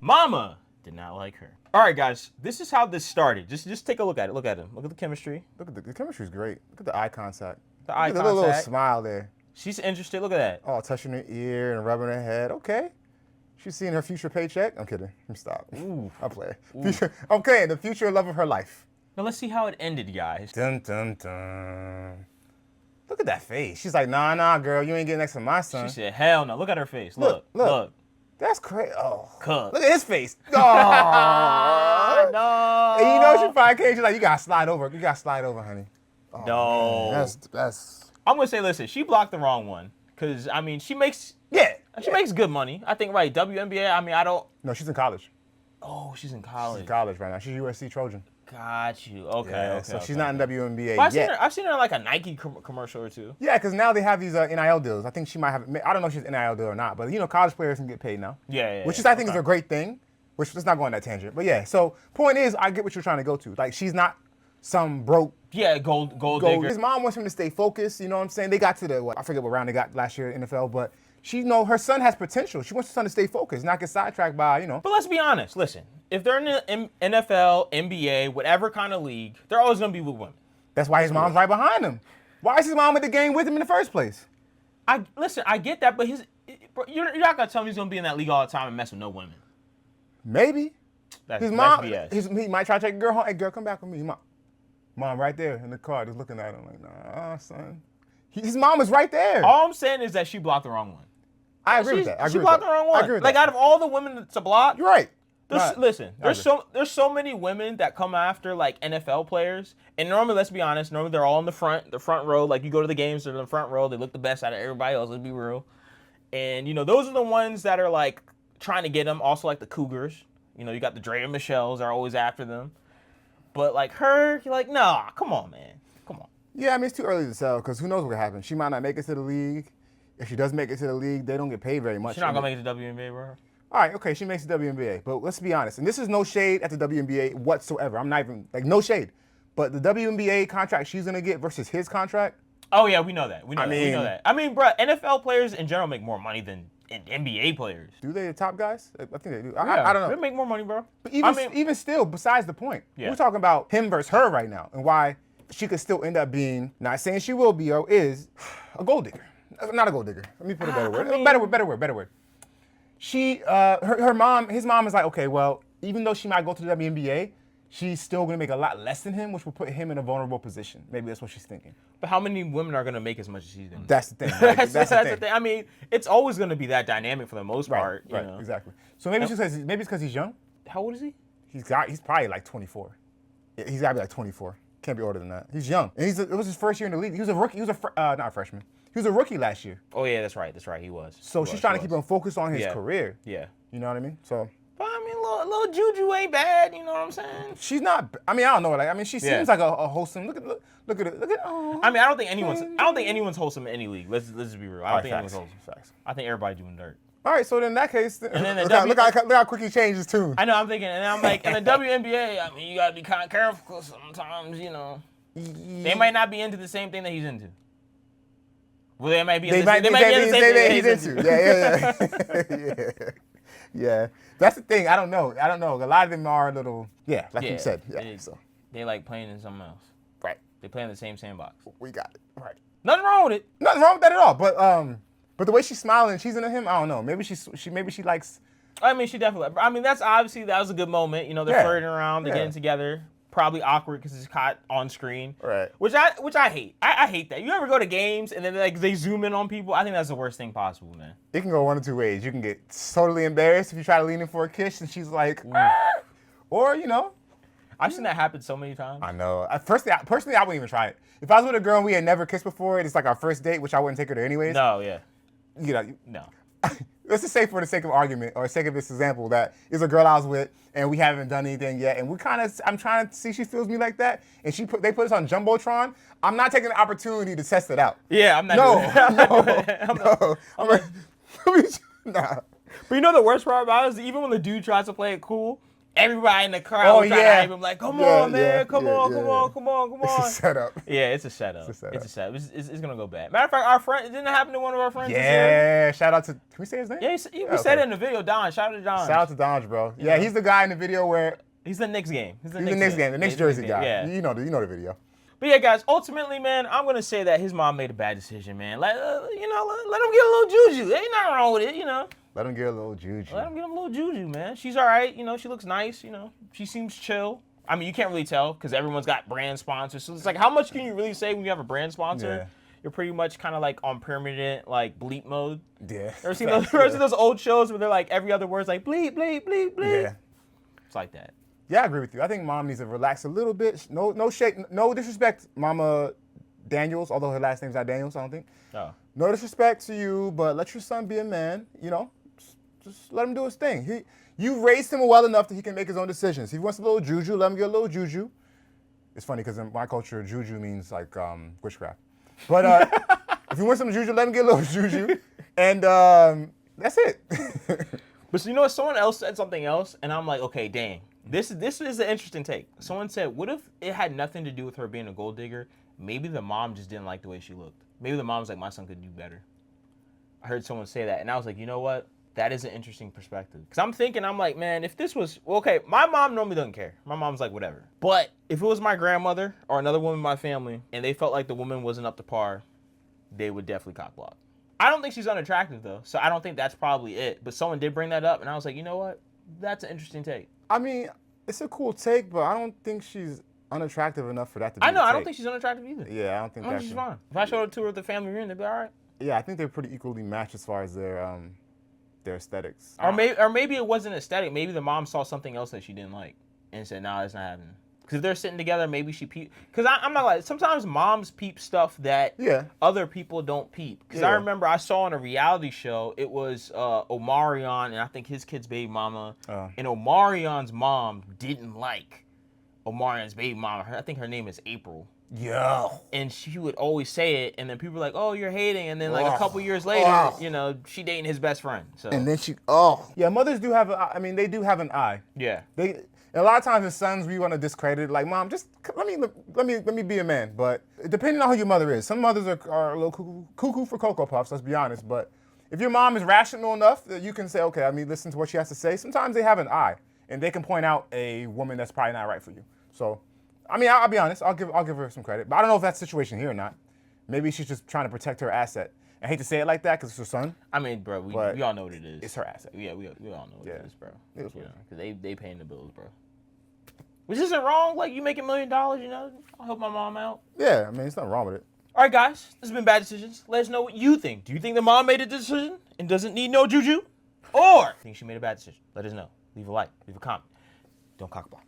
Mama did not like her. All right, guys, this is how this started. Just take a look at it. Look at him. Look at the chemistry. Look at the chemistry's great. Look at the eye contact. The eye Look at contact. the little smile there. She's interested. Look at that. Oh, touching her ear and rubbing her head. Okay. She's seeing her future paycheck. I'm kidding. Stop. Ooh. I'll play. I'm playing the future love of her life. Now let's see how it ended, guys. Dun, dun, dun. Look at that face. She's like, nah, girl, you ain't getting next to my son. She said, hell no. Look at her face. Look. That's crazy. Oh, Cut. Look at his face. Oh, no. And you know she probably came. She's like, you gotta slide over. You gotta slide over, honey. Oh, no. Man, that's. I'm gonna say, listen, she blocked the wrong one. Cause I mean, she makes good money. I think right. WNBA. I mean, I don't. No, she's in college. Oh, she's in college. She's in college right now. She's USC Trojan. Got you. Okay. Yeah, okay. so okay. she's not in WNBA But yet. I've seen her in like a Nike commercial or two. Yeah, because now they have these NIL deals. I think she might have. I don't know if she's an NIL deal or not, but you know, college players can get paid now. Yeah. Which is, I think, is a great thing. Which let's not go on that tangent. But yeah, so point is, I get what you're trying to go to. Like, she's not some broke. Yeah, gold digger. His mom wants him to stay focused. You know what I'm saying? They got to I forget what round they got last year in the NFL, but her son has potential. She wants her son to stay focused, not get sidetracked by, But let's be honest. Listen, if they're in the NFL, NBA, whatever kind of league, they're always gonna be with women. That's why his mom's right behind him. Why is his mom at the game with him in the first place? I get that, but you're not gonna tell me he's gonna be in that league all the time and mess with no women. Maybe. That's BS. He might try to take a girl home. Hey, girl, come back with me. Mom right there in the car, just looking at him like, nah, son. His mom is right there. All I'm saying is that she blocked the wrong one. I agree with that. She blocked the wrong one. I agree with like, that. out of all the women to block, you're right. There's so many women that come after like NFL players, and normally, let's be honest, they're all in the front row. Like, you go to the games, they're in the front row. They look the best out of everybody else. Let's be real. And those are the ones that are like trying to get them. Also, like the Cougars. You got the Dre and Michelles are always after them. But like her, you're like, nah, come on, man, come on. Yeah, I mean, it's too early to tell because who knows what happens. She might not make it to the league. If she does make it to the league, they don't get paid very much. She's not gonna make it to WNBA, bro. All right, okay, she makes the WNBA. But let's be honest, and this is no shade at the WNBA whatsoever. I'm not even, no shade. But the WNBA contract she's going to get versus his contract. Oh, yeah, we know that. We know that. I mean, bro, NFL players in general make more money than NBA players. Do they, the top guys? I think they do. Yeah, I don't know. They make more money, bro. But even still, besides the point, we're talking about him versus her right now and why she could still end up being, not saying she will be, or is, a gold digger. Not a gold digger. Let me put a better word. Better word. His mom is like, okay, well, even though she might go to the WNBA, she's still going to make a lot less than him, which will put him in a vulnerable position. Maybe that's what she's thinking. But how many women are going to make as much as she's doing? That's the thing. Right? that's the thing. I mean, it's always going to be that dynamic for the most part. Right, exactly. So maybe it's because he's young. How old is he? He's probably like 24. He's got to be like 24. Can't be older than that. He's young. And it was his first year in the league. He was a rookie. Not a freshman. He was a rookie last year. Oh, yeah, that's right. He was. So she's trying to keep him focused on his career. Yeah. You know what I mean? So. But I mean, little Juju ain't bad. You know what I'm saying? She's not. I mean, I don't know. Like, I mean, she seems like a wholesome. Look at it. Oh. I mean, I don't think anyone's wholesome in any league. Let's just be real. I don't think anyone's wholesome. Facts. I think everybody's doing dirt. All right, so then in that case, and then look how quick he changed his tune. I know. I'm thinking, and I'm like, in the WNBA, I mean, you gotta be kind of careful because sometimes, they might not be into the same thing that he's into. Well, they might be. They might be into the same thing that he's into. Yeah. That's the thing. I don't know. A lot of them are a little, like you said. Yeah. They like playing in something else. Right. They play in the same sandbox. We got it. Right. Nothing wrong with it. Nothing wrong with that at all. But the way she's smiling, she's into him. I don't know. Maybe she likes. I mean, she definitely. I mean, that was a good moment. They're flirting around. They're getting together. Probably awkward because it's caught on screen. Right. Which I hate. I hate that. You ever go to games and then they zoom in on people? I think that's the worst thing possible, man. It can go one of two ways. You can get totally embarrassed if you try to lean in for a kiss and she's like, or I've seen that happen so many times. I know. Personally, I wouldn't even try it. If I was with a girl and we had never kissed before, and it's like our first date, which I wouldn't take her to anyways. No, yeah. No. Let's just say for the sake of argument or sake of this example that is a girl I was with and we haven't done anything yet and I'm trying to see if she feels me like that and they put us on Jumbotron. I'm not taking the opportunity to test it out. Yeah, I'm not doing that. Nah. But the worst part about it is even when the dude tries to play it cool everybody in the crowd was trying to hype him like, come on, man, come on. It's a setup. Yeah, it's a setup. It's a setup. It's gonna go bad. Matter of fact, our friend, didn't it happen to one of our friends this year? Yeah, shout out to, can we say his name? Yeah, we said it in the video, Don. Shout out to Don. Shout out to Don, bro. Yeah, he's the guy in the video where. He's the Knicks game. He's the Knicks game, the Knicks jersey guy. Yeah. You know the video. But yeah, guys, ultimately, man, I'm gonna say that his mom made a bad decision, man. Let him get a little juju. Ain't nothing wrong with it, Let him get a little juju. Let him get a little juju, man. She's all right, she looks nice, She seems chill. I mean, you can't really tell because everyone's got brand sponsors. So it's like, how much can you really say when you have a brand sponsor? Yeah. You're pretty much kind of like on permanent like bleep mode. Yeah. Ever seen those old shows where they're like every other word's like bleep, bleep, bleep, bleep? Yeah. It's like that. Yeah, I agree with you. I think mom needs to relax a little bit. No shake, no disrespect, Mama Daniels, although her last name's not Daniels, I don't think. Oh. No disrespect to you, but let your son be a man, Just let him do his thing. You raised him well enough that he can make his own decisions. If he wants a little juju, let him get a little juju. It's funny because in my culture, juju means like witchcraft. But if he wants some juju, let him get a little juju. And that's it. But so, you know what? Someone else said something else, and I'm like, okay, dang. This is an interesting take. Someone said, what if it had nothing to do with her being a gold digger? Maybe the mom just didn't like the way she looked. Maybe the mom's like, my son could do better. I heard someone say that, and I was like, you know what? That is an interesting perspective. Because I'm like, man, if this was, okay, my mom normally doesn't care. My mom's like, whatever. But if it was my grandmother or another woman in my family, and they felt like the woman wasn't up to par, they would definitely cock block. I don't think she's unattractive, though, so I don't think that's probably it. But someone did bring that up, and I was like, you know what? That's an interesting take. I mean, it's a cool take, but I don't think she's unattractive enough for that to be I know, I don't think she's unattractive either. Yeah, I don't think she's fine. If I showed her to her at the family reunion, they'd be all right. Yeah, I think they're pretty equally matched as far as their aesthetics. Or maybe it wasn't aesthetic. Maybe the mom saw something else that she didn't like and said, nah, it's not happening. Because if they're sitting together, maybe she peep. Because I'm not like, sometimes moms peep stuff that other people don't peep. Because I remember I saw on a reality show, it was Omarion and I think his kid's baby mama. And Omarion's mom didn't like Omarion's baby mama. I think her name is April. Yeah. And she would always say it, and then people were like, oh, you're hating. And then like a couple years later, she dating his best friend. So. And then yeah, mothers do have they do have an eye. Yeah. A lot of times as sons, we want to discredit it. Like, mom, just let me be a man. But depending on who your mother is, some mothers are a little cuckoo for Cocoa Puffs, let's be honest. But if your mom is rational enough that you can say, okay, I mean, listen to what she has to say, sometimes they have an eye, and they can point out a woman that's probably not right for you. So, I mean, I'll be honest, I'll give her some credit. But I don't know if that's the situation here or not. Maybe she's just trying to protect her asset. I hate to say it like that because it's her son. I mean, bro, we all know what it is. It's her asset. Yeah, we all know what it is, bro. It is because they paying the bills, bro. Which isn't wrong. Like, you make $1 million, I'll help my mom out. Yeah, I mean, there's nothing wrong with it. All right, guys, this has been Bad Decisions. Let us know what you think. Do you think the mom made a decision and doesn't need no juju? Or think she made a bad decision? Let us know. Leave a like, leave a comment. Don't cock block.